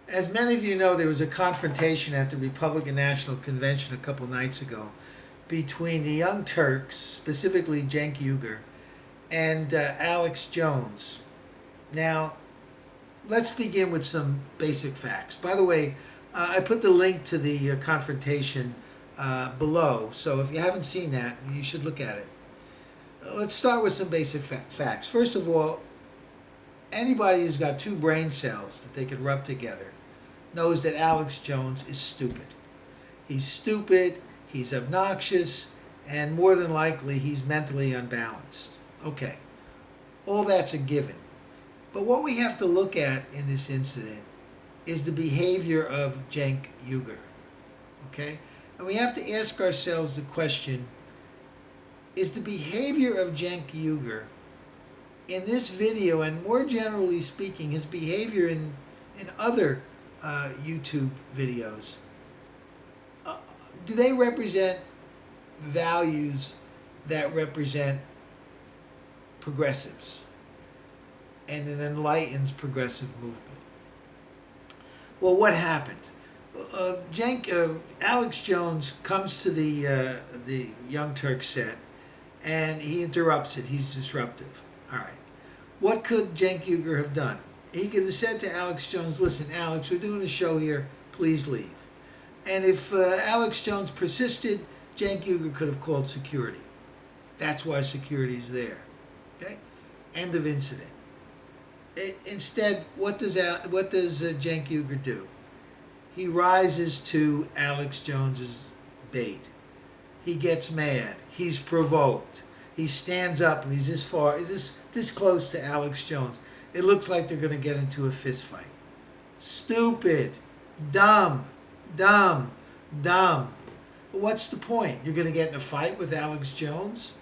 As many of you know, there was a confrontation at the Republican National Convention a couple nights ago between the Young Turks, specifically Cenk Uygur, and Alex Jones. Now, let's begin with some basic facts. By the way, I put the link to the confrontation below, so if you haven't seen that, you should look at it. Let's start with some basic facts. First of all, anybody who's got two brain cells that they could rub together knows that Alex Jones is stupid. He's stupid, he's obnoxious, and more than likely he's mentally unbalanced. Okay, all that's a given. But what we have to look at in this incident is the behavior of Cenk Uygur. Okay? And we have to ask ourselves the question, is the behavior of Cenk Uygur in this video, and more generally speaking, his behavior in other YouTube videos, do they represent values that represent progressives and an enlightened progressive movement? Well, what happened? Alex Jones comes to the Young Turks set, and he interrupts it. He's disruptive. All right. What could Cenk Uygur have done? He could have said to Alex Jones, listen, Alex, we're doing a show here. Please leave. And if Alex Jones persisted, Cenk Uygur could have called security. That's why security's there. Okay? End of incident. Instead, what does Cenk Uygur do? He rises to Alex Jones's bait. He gets mad. He's provoked. He stands up and he's this close to Alex Jones. It looks like they're going to get into a fist fight. Stupid. Dumb. Dumb. Dumb. But what's the point? You're going to get in a fight with Alex Jones?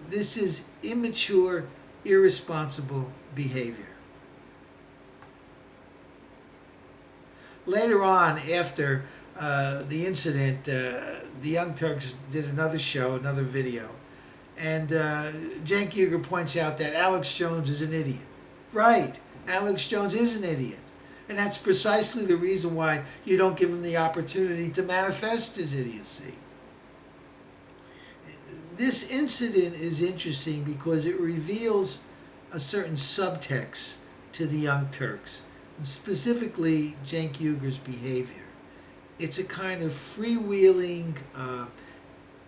This is immature, irresponsible behavior. Later on, after the incident, the Young Turks did another show, another video, and Cenk Uygur points out that Alex Jones is an idiot. Right, Alex Jones is an idiot. And that's precisely the reason why you don't give him the opportunity to manifest his idiocy. This incident is interesting because it reveals a certain subtext to the Young Turks, and specifically Cenk Uygur's behavior. It's a kind of freewheeling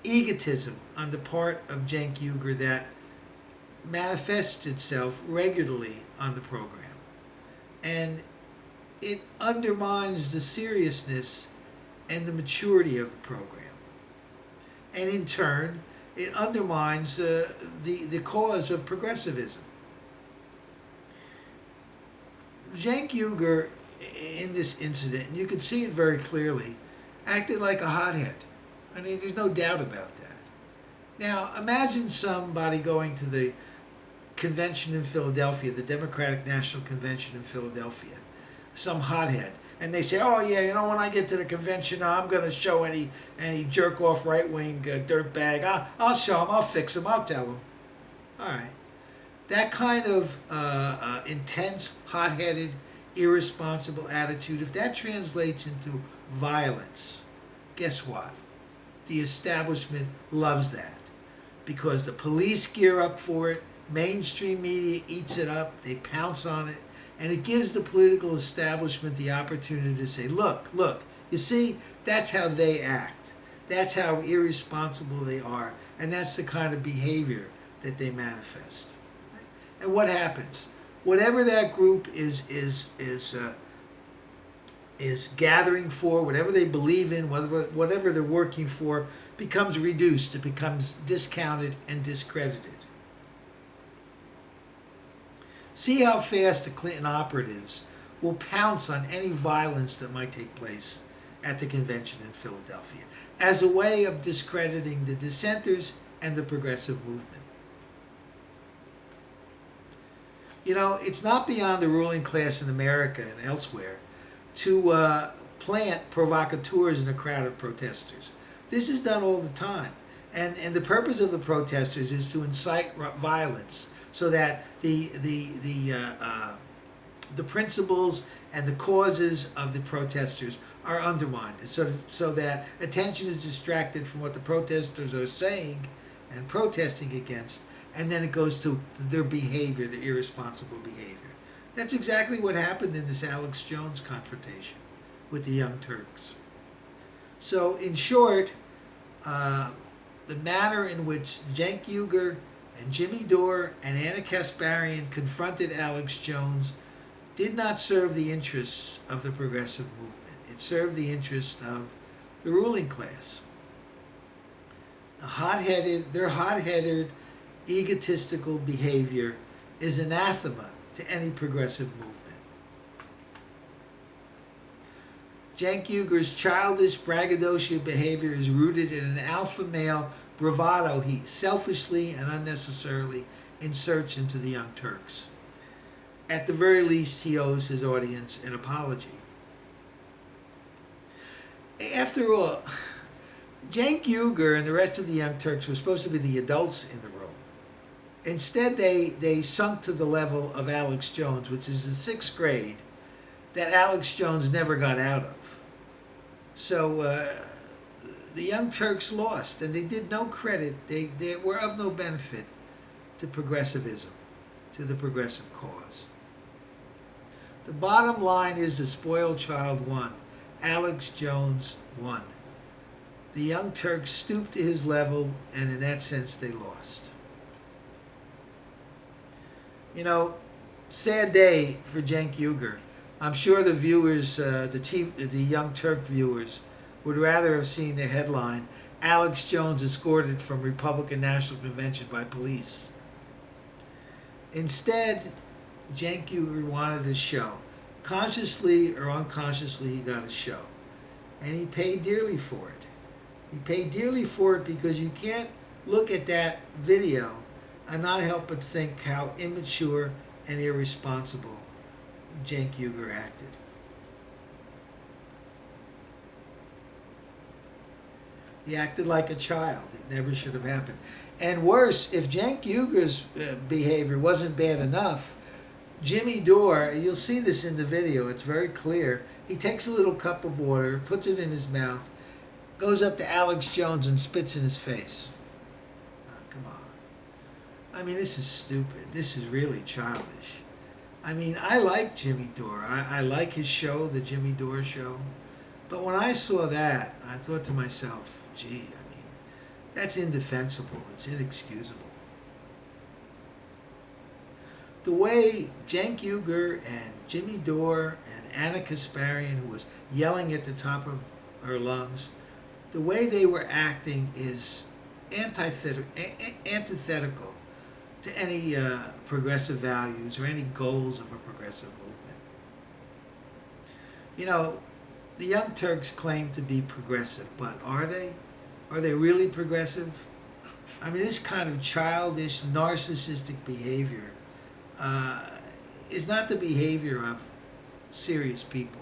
egotism on the part of Cenk Uygur that manifests itself regularly on the program. And it undermines the seriousness and the maturity of the program. And in turn, it undermines the cause of progressivism. Cenk Uygur, in this incident, and you can see it very clearly, acted like a hothead. I mean, there's no doubt about that. Now, imagine somebody going to the convention in Philadelphia, the Democratic National Convention in Philadelphia, some hothead, and they say, oh yeah, you know, when I get to the convention, I'm going to show any jerk-off right-wing dirtbag. I'll show him, I'll fix him, I'll tell him. All right. That kind of intense, hot-headed, irresponsible attitude, if that translates into violence, guess what? The establishment loves that because the police gear up for it, mainstream media eats it up, they pounce on it, and it gives the political establishment the opportunity to say, look, you see, that's how they act. That's how irresponsible they are, and that's the kind of behavior that they manifest. And what happens? Whatever that group is gathering for, whatever they believe in, whatever they're working for, becomes reduced. It becomes discounted and discredited. See how fast the Clinton operatives will pounce on any violence that might take place at the convention in Philadelphia as a way of discrediting the dissenters and the progressive movement. You know, it's not beyond the ruling class in America and elsewhere to plant provocateurs in a crowd of protesters. This is done all the time. And the purpose of the protesters is to incite violence so that the the principles and the causes of the protesters are undermined, so that attention is distracted from what the protesters are saying and protesting against, and then it goes to their behavior, their irresponsible behavior. That's exactly what happened in this Alex Jones confrontation with the Young Turks. So, in short, the manner in which Cenk Uygur and Jimmy Dore and Anna Kasparian confronted Alex Jones did not serve the interests of the progressive movement. It served the interests of the ruling class. Their hot-headed, egotistical behavior is anathema to any progressive movement. Cenk Uygur's childish, braggadocio behavior is rooted in an alpha male bravado he selfishly and unnecessarily inserts into the Young Turks. At the very least, he owes his audience an apology. After all, Cenk Uygur and the rest of the Young Turks were supposed to be the adults in the room. Instead, they sunk to the level of Alex Jones, which is the sixth grade that Alex Jones never got out of. So the Young Turks lost, and they did no credit. They were of no benefit to progressivism, to the progressive cause. The bottom line is the spoiled child won. Alex Jones won. The Young Turks stooped to his level, and in that sense, they lost. You know, sad day for Cenk Uygur. I'm sure the viewers, the Young Turk viewers, would rather have seen the headline, Alex Jones escorted from Republican National Convention by police. Instead, Cenk Uygur wanted a show. Consciously or unconsciously, he got a show. And he paid dearly for it. He paid dearly for it because you can't look at that video and not help but think how immature and irresponsible Cenk Uygur acted. He acted like a child. It never should have happened. And worse, if Cenk Uygur's behavior wasn't bad enough, Jimmy Dore, you'll see this in the video, it's very clear. He takes a little cup of water, puts it in his mouth, goes up to Alex Jones and spits in his face. Oh, come on. I mean, this is stupid. This is really childish. I mean, I like Jimmy Dore. I like his show, the Jimmy Dore Show. But when I saw that, I thought to myself, gee, I mean, that's indefensible. It's inexcusable. The way Cenk Uygur and Jimmy Dore and Anna Kasparian, who was yelling at the top of her lungs, the way they were acting is antithetical to any progressive values or any goals of a progressive movement. You know, the Young Turks claim to be progressive, but are they? Are they really progressive? I mean, this kind of childish, narcissistic behavior is not the behavior of serious people.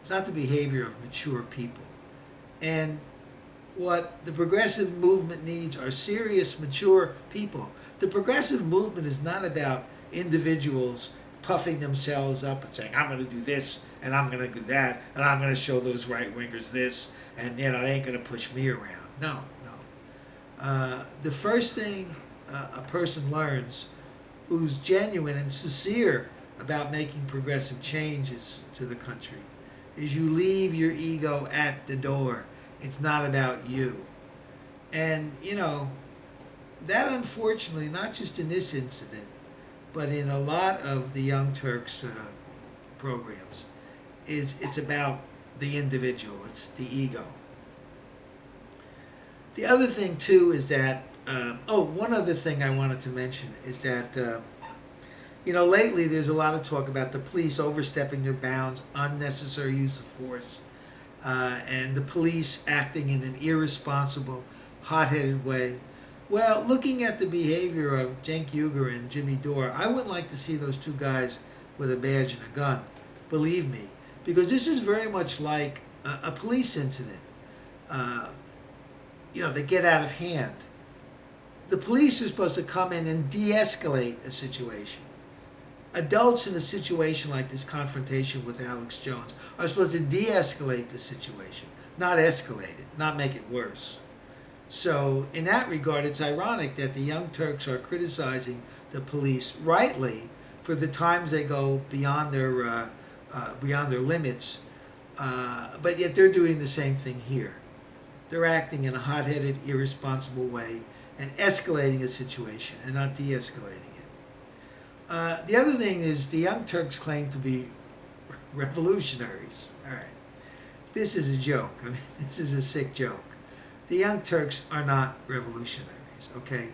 It's not the behavior of mature people. And what the progressive movement needs are serious, mature people. The progressive movement is not about individuals puffing themselves up and saying, I'm going to do this, and I'm going to do that, and I'm going to show those right-wingers this, and, you know, they ain't going to push me around. No. The first thing a person learns who's genuine and sincere about making progressive changes to the country is you leave your ego at the door. It's not about you. And, you know, that unfortunately, not just in this incident, but in a lot of the Young Turks programs, it's about the individual. It's the ego. The other thing, too, is that, one other thing I wanted to mention is that, you know, lately there's a lot of talk about the police overstepping their bounds, unnecessary use of force, and the police acting in an irresponsible, hot-headed way. Well, looking at the behavior of Cenk Uygur and Jimmy Dore, I wouldn't like to see those two guys with a badge and a gun, believe me, because this is very much like a police incident. You know, they get out of hand. The police are supposed to come in and de-escalate a situation. Adults in a situation like this confrontation with Alex Jones are supposed to de-escalate the situation, not escalate it, not make it worse. So in that regard, it's ironic that the Young Turks are criticizing the police rightly for the times they go beyond their limits, but yet they're doing the same thing here. They're acting in a hot-headed, irresponsible way and escalating a situation and not de-escalating it. The other thing is the Young Turks claim to be revolutionaries. All right, this is a joke. I mean, this is a sick joke. The Young Turks are not revolutionaries, okay?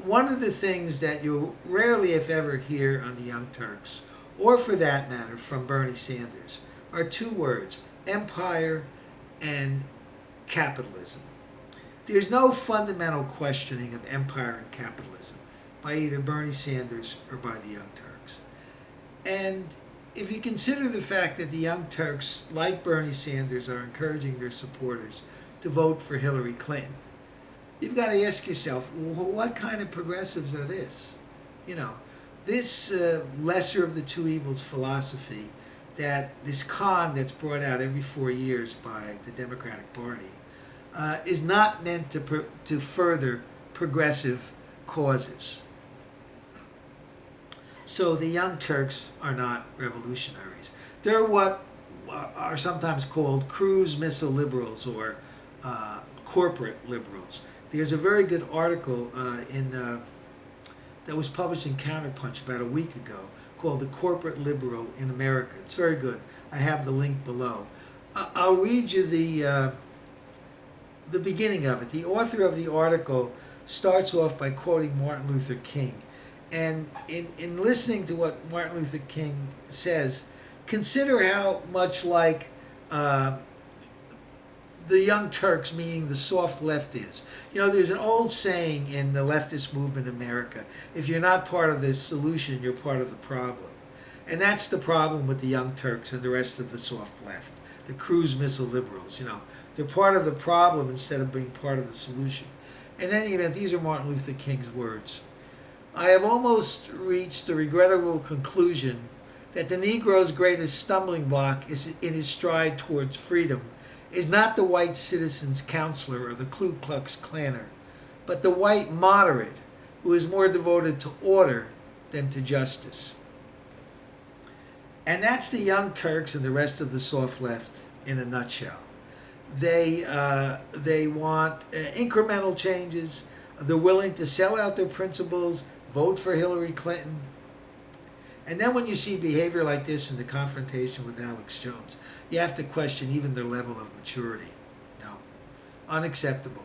One of the things that you rarely, if ever, hear on the Young Turks, or for that matter, from Bernie Sanders, are two words: empire and capitalism. There's no fundamental questioning of empire and capitalism by either Bernie Sanders or by the Young Turks. And if you consider the fact that the Young Turks, like Bernie Sanders, are encouraging their supporters to vote for Hillary Clinton, you've got to ask yourself, well, what kind of progressives are this? You know, this lesser of the two evils philosophy, that this con that's brought out every 4 years by the Democratic Party, is not meant to further progressive causes. So the Young Turks are not revolutionaries. They're what are sometimes called cruise missile liberals or corporate liberals. There's a very good article that was published in Counterpunch about a week ago called "The Corporate Liberal in America." It's very good. I have the link below. I'll read you the beginning of it. The author of the article starts off by quoting Martin Luther King. And in listening to what Martin Luther King says, consider how much like the Young Turks, meaning the soft left, is. You know, there's an old saying in the leftist movement in America: if you're not part of the solution, you're part of the problem. And that's the problem with the Young Turks and the rest of the soft left, the cruise missile liberals. You know, they're part of the problem instead of being part of the solution. In any event, these are Martin Luther King's words. I have almost reached the regrettable conclusion that the Negro's greatest stumbling block is in his stride towards freedom is not the white citizen's counselor or the Ku Klux Klanner, but the white moderate who is more devoted to order than to justice. And that's the Young Turks and the rest of the soft left in a nutshell. They want incremental changes. They're willing to sell out their principles, vote for Hillary Clinton. And then when you see behavior like this in the confrontation with Alex Jones, you have to question even their level of maturity. No, unacceptable.